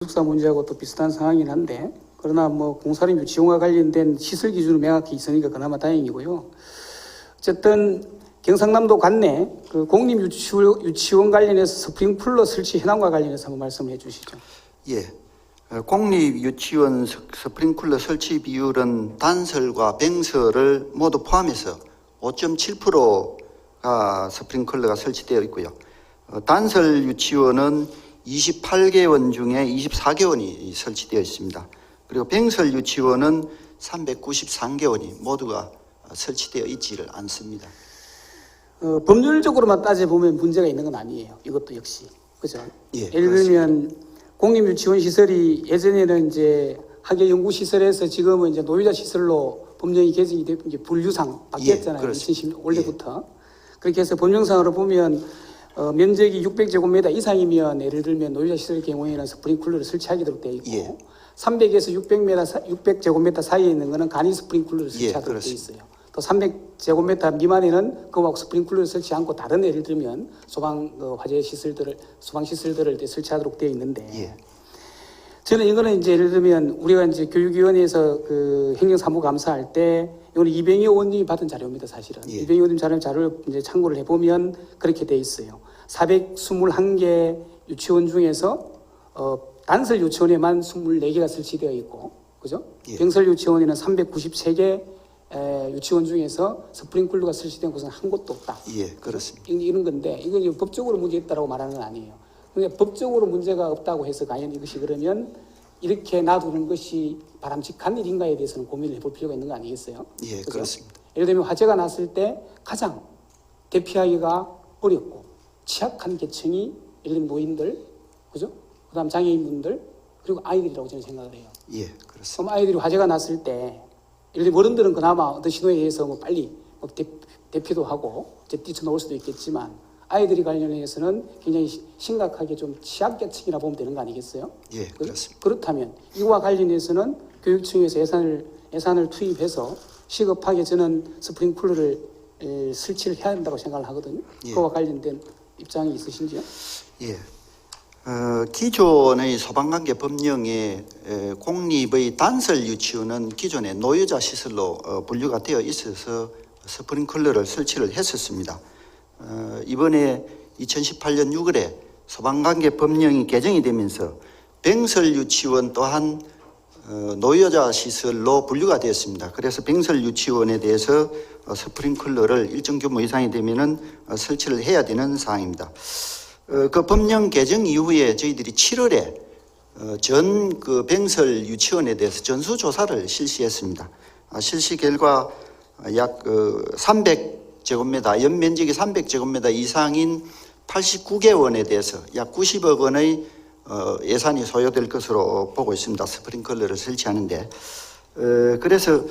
기숙사 문제하고 또 비슷한 상황이긴 한데, 그러나 뭐 공사림 유치원과 관련된 시설 기준은 명확히 있으니까 그나마 다행이고요. 어쨌든 경상남도 관내 그 공립 유치원 관련해서 스프링쿨러 설치 현황과 관련해서 한번 말씀해 주시죠. 예. 공립 유치원 스프링쿨러 설치 비율은 단설과 병설을 모두 포함해서 5.7%가 스프링클러가 설치되어 있고요. 단설 유치원은 28개원 중에 24개원이 설치되어 있습니다. 그리고 병설 유치원은 393개원이 모두가 설치되어 있지를 않습니다. 법률적으로만 따져보면 문제가 있는 건 아니에요. 이것도 역시. 그죠? 예, 예를 들면 공립유치원 시설이 예전에는 이제 학예연구시설에서 지금은 이제 노유자 시설로 법령이 개정이 되고 이제 분류상 바뀌었잖아요. 예, 2010년 올해부터. 그렇게 해서 법령상으로 보면 면적이 600제곱미터 이상이면 예를 들면 노유자 시설의 경우에는 스프링쿨러를 설치하도록 되어 있고 예. 300에서 600제곱미터 사이에 있는 것은 간이 스프링쿨러를 설치하도록 되어 있어요. 또 300제곱미터 미만에는 그거하고 스프링쿨러를 설치 않고 다른 예를 들면 소방 화재 시설들을 소방 시설들을 설치하도록 되어 있는데 예. 저는 이거는 이제 예를 들면 우리가 이제 교육위원회에서 그 행정사무 감사할 때 이거는 이병희 의원님이 받은 자료입니다, 사실은. 예. 이병희 의원님 자료를 이제 참고를 해보면 그렇게 돼 있어요. 421개 유치원 중에서 단설 유치원에만 24개가 설치되어 있고, 그죠? 예. 병설 유치원에는 393개 유치원 중에서 스프링쿨러가 설치된 곳은 한 곳도 없다. 예, 그렇습니다. 이런 건데 이건 이제 법적으로 문제 있다라고 말하는 건 아니에요. 그러니까 법적으로 문제가 없다고 해서 과연 이것이 그러면 이렇게 놔두는 것이 바람직한 일인가에 대해서는 고민을 해볼 필요가 있는 거 아니겠어요? 예, 그죠? 그렇습니다. 예를 들면 화재가 났을 때 가장 대피하기가 어렵고 취약한 계층이 예를 들면 노인들, 그죠? 그다음 장애인분들 그리고 아이들이라고 저는 생각을 해요. 예, 그렇습니다. 그럼 아이들이 화재가 났을 때 예를 들면 어른들은 그나마 어떤 신호에 의해서 뭐 빨리 대피도 하고 이제 뛰쳐나올 수도 있겠지만 아이들이 관련해서는 굉장히 심각하게 좀 취약계층이라 보면 되는 거 아니겠어요? 예, 그렇습니다. 그렇다면 이와 관련해서는 교육청에서 예산을 투입해서 시급하게 저는 스프링쿨러를 설치를 해야 한다고 생각을 하거든요. 예. 그와 관련된 입장이 있으신지요? 예. 기존의 소방관계 법령에 공립의 단설 유치원은 기존의 노유자 시설로 분류가 되어 있어서 스프링클러를 설치를 했었습니다. 이번에 2018년 6월에 소방관계 법령이 개정이 되면서 병설 유치원 또한 노유자 시설로 분류가 되었습니다. 그래서 병설 유치원에 대해서 스프링클러를 일정 규모 이상이 되면은 설치를 해야 되는 사항입니다. 그 법령 개정 이후에 저희들이 7월에 전 그 병설 유치원에 대해서 전수조사를 실시했습니다. 실시 결과 약 300제곱미터, 연면적이 300제곱미터 이상인 89개 원에 대해서 약 90억 원의 예산이 소요될 것으로 보고 있습니다. 스프링클러를 설치하는데. 그래서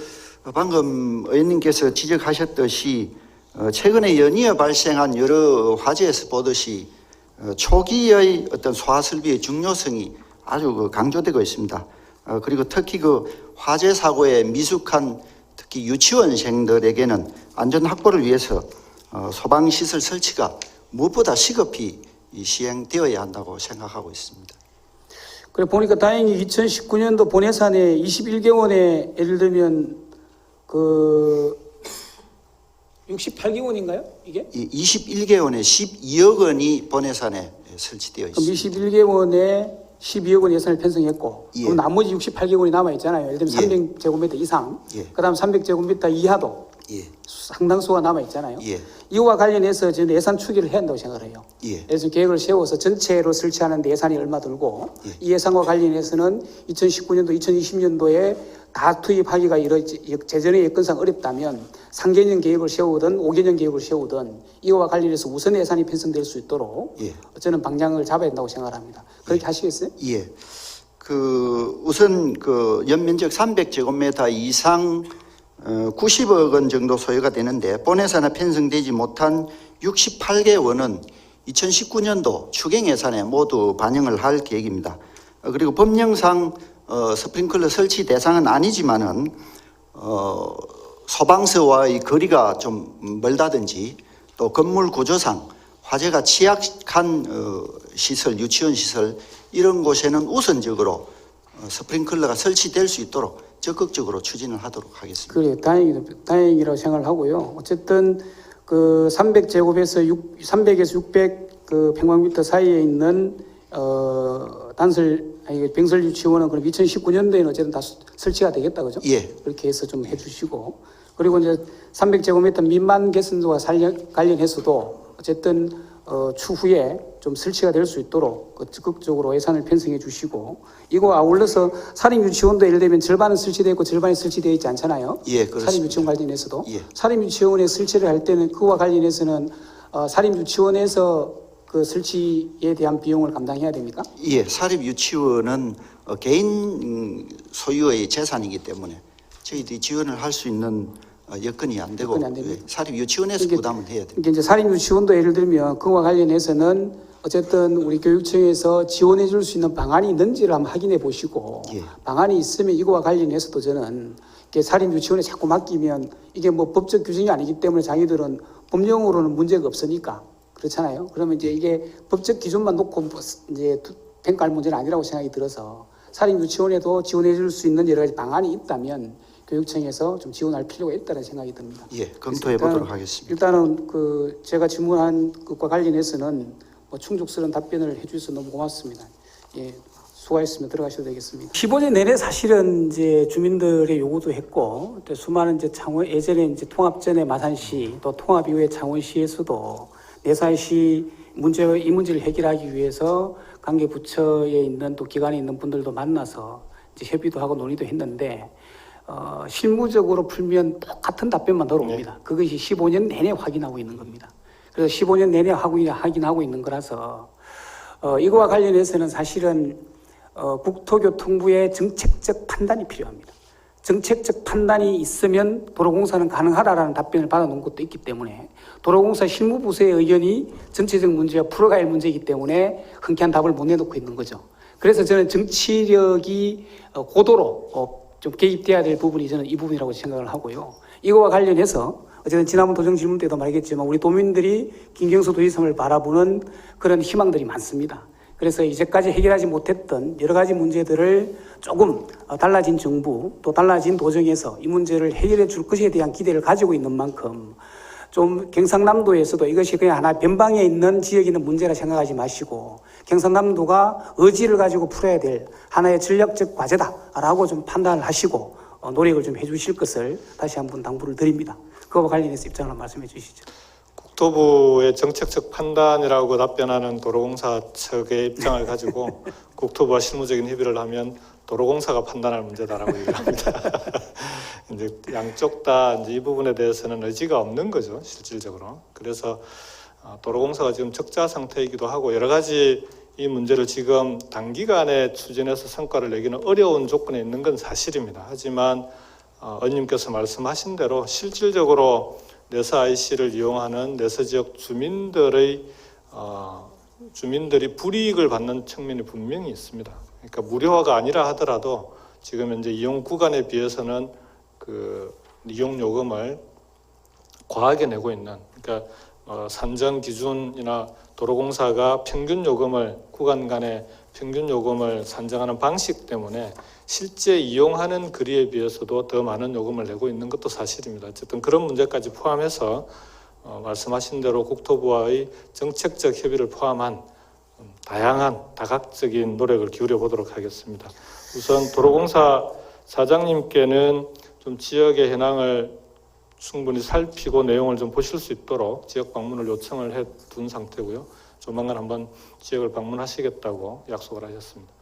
방금 의원님께서 지적하셨듯이 최근에 연이어 발생한 여러 화재에서 보듯이 초기의 어떤 소화설비의 중요성이 아주 강조되고 있습니다. 그리고 특히 그 화재 사고에 미숙한 특히 유치원생들에게는 안전 확보를 위해서 소방시설 설치가 무엇보다 시급히 시행되어야 한다고 생각하고 있습니다. 그래 보니까 다행히 2019년도 본 예산에 21개원에 예를 들면 그 68개원인가요? 이게? 21개원에 12억 원이 본 예산에 설치되어 있습니다. 그럼 21개원에 12억 원 예산을 편성했고 예. 그럼 나머지 68개원이 남아 있잖아요. 예를 들면 예. 300제곱미터 이상, 예. 그다음 300제곱미터 이하도 예. 상당수가 남아 있잖아요. 예. 이와 관련해서 저는 예산 추계를 해야 한다고 생각을 해요. 예. 그래서 계획을 세워서 전체로 설치하는데 예산이 얼마 들고 예. 이 예산과 관련해서는 2019년도, 2020년도에 다 투입하기가 재정의 여건상 어렵다면 3개년 계획을 세우든 5개년 계획을 세우든 이와 관련해서 우선 예산이 편성될 수 있도록 예. 저는 방향을 잡아야 된다고 생각을 합니다. 그렇게 하시겠어요? 예. 우선 연면적 300제곱미터 이상 90억 원 정도 소요가 되는데 본 예산에 편성되지 못한 68개 원은 2019년도 추경 예산에 모두 반영을 할 계획입니다. 그리고 법령상 스프링클러 설치 대상은 아니지만은 소방서와의 거리가 좀 멀다든지 또 건물 구조상 화재가 취약한 시설, 유치원 시설 이런 곳에는 우선적으로 스프링클러가 설치될 수 있도록 적극적으로 추진을 하도록 하겠습니다. 그래, 다행이라고 생각을 하고요. 어쨌든 그 300에서 600 그 평방미터 사이에 있는 병설 유치원은 그럼 2019년도에는 어쨌든 다 설치가 되겠다, 그죠? 예. 그렇게 해서 좀 해주시고, 그리고 이제 300제곱미터 미만 개선도와 관련해서도 어쨌든 추후에 좀 설치가 될 수 있도록 적극적으로 예산을 편성해 주시고, 이거 아울러서 사립유치원도 예를 들면 절반은 설치되어 있고 절반이 설치되어 있지 않잖아요. 예, 그렇습니다. 사립유치원 관련해서도. 예. 사립유치원에 설치를 할 때는 그와 관련해서는 사립유치원에서 그 설치에 대한 비용을 감당해야 됩니까? 예, 사립유치원은 개인 소유의 재산이기 때문에 저희들이 지원을 할 수 있는 여건이 안 되고, 여건이 안 됩니다. 사립유치원에서 부담을 해야 됩니다. 이게 이제 사립유치원도 예를 들면 그와 관련해서는 어쨌든 우리 교육청에서 지원해 줄 수 있는 방안이 있는지를 한번 확인해 보시고, 예. 방안이 있으면 이거와 관련해서도 저는 이게 사립유치원에 자꾸 맡기면 이게 뭐 법적 규정이 아니기 때문에 자기들은 법령으로는 문제가 없으니까 그렇잖아요. 그러면 이제 이게 법적 기준만 놓고 뭐 이제 평가할 문제는 아니라고 생각이 들어서 사립유치원에도 지원해 줄 수 있는 여러 가지 방안이 있다면 교육청에서 좀 지원할 필요가 있다는 생각이 듭니다. 예, 검토해 보도록 하겠습니다. 일단은 그 제가 질문한 것과 관련해서는 뭐 충족스러운 답변을 해주셔서 너무 고맙습니다. 예, 수고하셨으면 들어가셔도 되겠습니다. 15년 내내 사실은 이제 주민들의 요구도 했고, 또 수많은 이제 예전에 이제 통합 전에 마산시 또 통합 이후에 창원시에서도 내사시 이 문제를 해결하기 위해서 관계 부처에 있는 또 기관에 있는 분들도 만나서 이제 협의도 하고 논의도 했는데, 실무적으로 풀면 똑같은 답변만 들어옵니다. 네. 그것이 15년 내내 확인하고 있는 겁니다. 그래서 15년 내내 확인하고 있는 거라서 이거와 관련해서는 사실은 국토교통부의 정책적 판단이 필요합니다. 정책적 판단이 있으면 도로공사는 가능하다라는 답변을 받아놓은 것도 있기 때문에, 도로공사 실무부서의 의견이 전체적 문제와 풀어갈 문제이기 때문에 흔쾌한 답을 못 내놓고 있는 거죠. 그래서 저는 정치력이 고도로 좀 개입돼야 될 부분이 저는 이 부분이라고 생각을 하고요. 이거와 관련해서 어쨌든 지난번 도정 질문 때도 말했겠지만 우리 도민들이 김경수 도지사를 바라보는 그런 희망들이 많습니다. 그래서 이제까지 해결하지 못했던 여러 가지 문제들을 조금 달라진 정부 또 달라진 도정에서 이 문제를 해결해 줄 것에 대한 기대를 가지고 있는 만큼 좀 경상남도에서도 이것이 그냥 하나 변방에 있는 지역에 있는 문제라 생각하지 마시고 경상남도가 의지를 가지고 풀어야 될 하나의 전략적 과제다라고 좀 판단을 하시고 노력을 좀 해주실 것을 다시 한번 당부를 드립니다. 그거와 관련해서 입장을 말씀해 주시죠. 국토부의 정책적 판단이라고 답변하는 도로공사 측의 입장을 가지고 국토부와 실무적인 협의를 하면 도로공사가 판단할 문제다라고 얘기합니다. 이제 양쪽 다 이제 이 부분에 대해서는 의지가 없는 거죠, 실질적으로. 그래서 도로공사가 지금 적자 상태이기도 하고 여러 가지 이 문제를 지금 단기간에 추진해서 성과를 내기는 어려운 조건에 있는 건 사실입니다. 하지만 의원님께서 말씀하신 대로 실질적으로 내서 IC를 이용하는 내서 지역 주민들이 불이익을 받는 측면이 분명히 있습니다. 그러니까 무료화가 아니라 하더라도 지금 현재 이용 구간에 비해서는 그 이용 요금을 과하게 내고 있는, 그러니까 산정 기준이나 도로공사가 평균 요금을 구간 간의 평균 요금을 산정하는 방식 때문에 실제 이용하는 거리에 비해서도 더 많은 요금을 내고 있는 것도 사실입니다. 어쨌든 그런 문제까지 포함해서 말씀하신 대로 국토부와의 정책적 협의를 포함한 다양한 다각적인 노력을 기울여 보도록 하겠습니다. 우선 도로공사 사장님께는 좀 지역의 현황을 충분히 살피고 내용을 좀 보실 수 있도록 지역 방문을 요청을 해 둔 상태고요. 조만간 한번 지역을 방문하시겠다고 약속을 하셨습니다.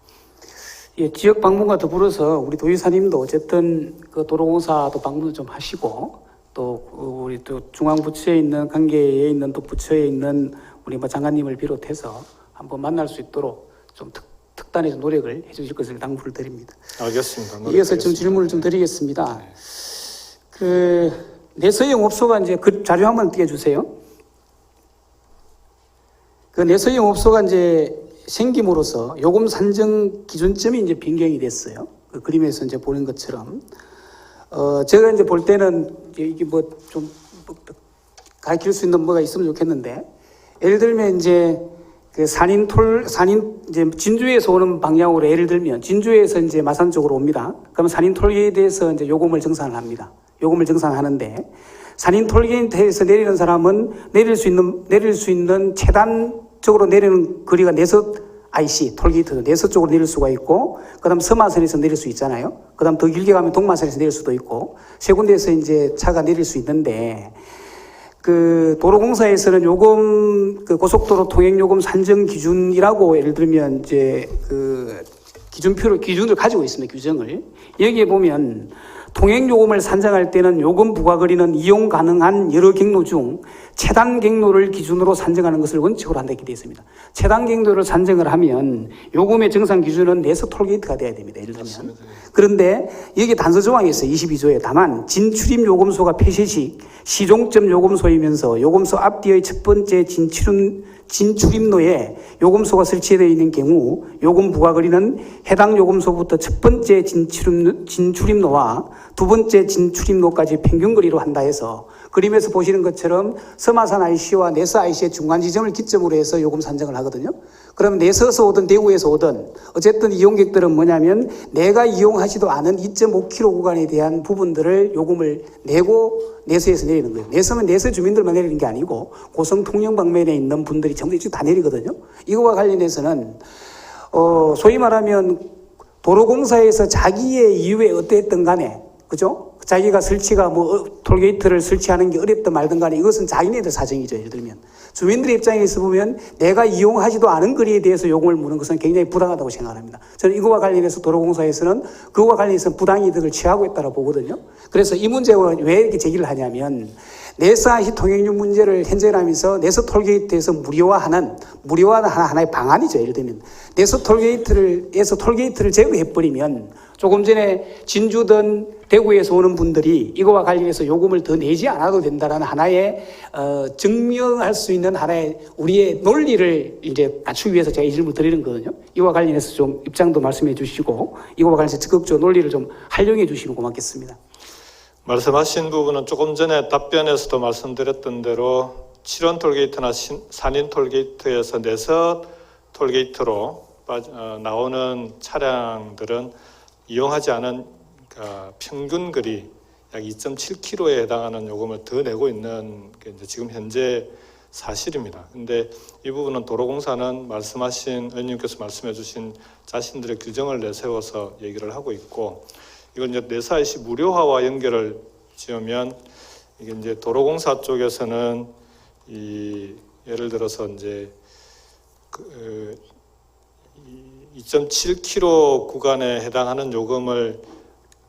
예, 지역 방문과 더불어서 우리 도지사님도 어쨌든 그 도로공사도 방문을 좀 하시고 또 우리 또 중앙부처에 있는 관계에 있는 또 부처에 있는 우리 장관님을 비롯해서 한번 만날 수 있도록 좀 특단의 좀 노력을 해주실 것을 당부를 드립니다. 알겠습니다. 이어서 좀 질문을 좀 드리겠습니다. 네. 그 내서용 업소가 이제 그 자료 한번 띄워주세요. 그 내서용 업소가 이제 생김으로써 요금 산정 기준점이 이제 변경이 됐어요. 그 그림에서 이제 보는 것처럼. 제가 이제 볼 때는 이게 뭐 좀 가르칠 수 있는 뭐가 있으면 좋겠는데, 예를 들면 이제 그 산인 이제 진주에서 오는 방향으로 예를 들면 진주에서 이제 마산 쪽으로 옵니다. 그러면 산인 톨게이트에서 이제 요금을 정산을 합니다. 요금을 정산하는데 산인 톨게이트에서 내리는 사람은 내릴 수 있는 최단적으로 내리는 거리가 내서 IC 톨게이트도 내서 쪽으로 내릴 수가 있고, 그다음 서마선에서 내릴 수 있잖아요. 그다음 더 길게 가면 동마선에서 내릴 수도 있고 세 군데에서 이제 차가 내릴 수 있는데, 그 도로공사에서는 요금 그 고속도로 통행 요금 산정 기준이라고 예를 들면 이제 그 기준을 가지고 있습니다. 규정을 여기에 보면 통행 요금을 산정할 때는 요금 부과거리는 이용 가능한 여러 경로 중 최단 경로를 기준으로 산정하는 것을 원칙으로 한다 이렇게 되어 있습니다. 최단 경로를 산정을 하면 요금의 정상 기준은 내서 톨게이트가 돼야 됩니다. 예를 들면. 맞습니다. 그런데 여기 단서 조항이 있어요. 22조에. 다만 진출입 요금소가 폐쇄시 시종점 요금소이면서 요금소 앞뒤의 첫 번째 진출입로에 요금소가 설치되어 있는 경우 요금 부과거리는 해당 요금소부터 첫 번째 진출입로와 두 번째 진출입로까지 평균거리로 한다 해서, 그림에서 보시는 것처럼 서마산 IC와 내서 IC의 중간 지점을 기점으로 해서 요금 산정을 하거든요. 그러면 내서서 오든 대구에서 오든 어쨌든 이용객들은 뭐냐면 내가 이용하지도 않은 2.5km 구간에 대한 부분들을 요금을 내고 내서에서 내리는 거예요. 내서면 내서 주민들만 내리는 게 아니고 고성 통영 방면에 있는 분들이 전부 다 내리거든요. 이거와 관련해서는 소위 말하면 도로공사에서 자기의 이유에 어떠했든 간에, 그죠? 자기가 설치가 톨게이트를 설치하는 게 어렵든 말든 간에 이것은 자기네들 사정이죠. 예를 들면 주민들의 입장에서 보면 내가 이용하지도 않은 거리에 대해서 요금을 무는 것은 굉장히 부당하다고 생각합니다. 저는 이거와 관련해서 도로공사에서는 그거와 관련해서 부당이득을 취하고 있다고 보거든요. 그래서 이 문제를 왜 이렇게 제기를 하냐면, 내서 IC 통행료 문제를 현재라면서 내서 톨게이트에서 무료화하는 하나의 방안이죠. 예를 들면 내서 톨게이트를 제거해버리면 조금 전에 진주든 대구에서 오는 분들이 이거와 관련해서 요금을 더 내지 않아도 된다는 하나의 증명할 수 있는 하나의 우리의 논리를 이제 갖추기 위해서 제가 이 질문을 드리는 거거든요. 이와 관련해서 좀 입장도 말씀해 주시고 이거와 관련해서 적극적으로 논리를 좀 활용해 주시면 고맙겠습니다. 말씀하신 부분은 조금 전에 답변에서도 말씀드렸던 대로 7원 톨게이트나 산인 톨게이트에서 내서 톨게이트로 나오는 차량들은 이용하지 않은 평균 거리 약 2.7km에 해당하는 요금을 더 내고 있는 게 이제 지금 현재 사실입니다. 근데 이 부분은 도로공사는 말씀하신 의원님께서 말씀해주신 자신들의 규정을 내세워서 얘기를 하고 있고, 이건 이제 내서 IC 무료화와 연결을 지으면 이게 이제 도로공사 쪽에서는 예를 들어서 이제 2.7km 구간에 해당하는 요금을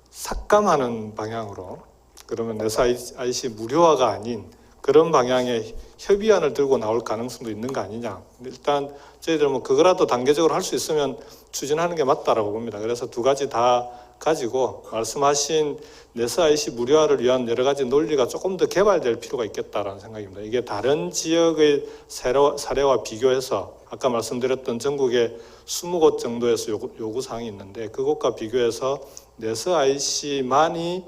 삭감하는 방향으로, 그러면 내서 IC 무료화가 아닌 그런 방향의 협의안을 들고 나올 가능성도 있는 거 아니냐. 일단 저희들 그거라도 단계적으로 할 수 있으면 추진하는 게 맞다라고 봅니다. 그래서 두 가지 다 가지고 말씀하신 내서 IC 무료화를 위한 여러 가지 논리가 조금 더 개발될 필요가 있겠다라는 생각입니다. 이게 다른 지역의 사례와 비교해서 아까 말씀드렸던 전국에 20곳 정도에서 요구사항이 있는데 그곳과 비교해서 내서 IC만의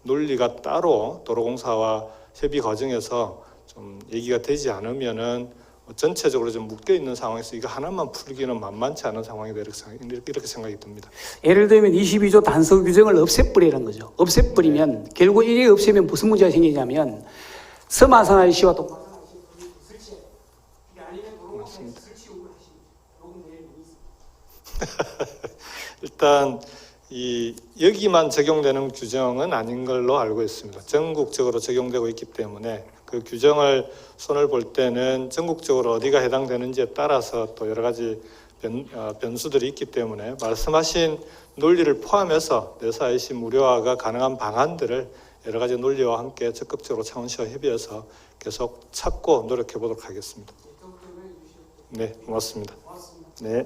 논리가 따로 도로공사와 협의 과정에서 좀 얘기가 되지 않으면은 전체적으로 좀 묶여 있는 상황에서 이거 하나만 풀기는 만만치 않은 상황이다 이렇게 생각이 듭니다. 예를 들면 22조 단서 규정을 없애버리라는 거죠. 없애버리면 결국 이게 없애면 무슨 문제가 생기냐면 서마산 IC와 동마산 IC 설치해. 이게 아니면 도로공사에서 설치 요구를 하시면 일단 여기만 적용되는 규정은 아닌 걸로 알고 있습니다. 전국적으로 적용되고 있기 때문에 그 규정을 손을 볼 때는 전국적으로 어디가 해당되는지에 따라서 또 여러 가지 변수들이 있기 때문에 말씀하신 논리를 포함해서 내서 IC 무료화가 가능한 방안들을 여러 가지 논리와 함께 적극적으로 차원시와 협의해서 계속 찾고 노력해 보도록 하겠습니다. 네, 고맙습니다. 네.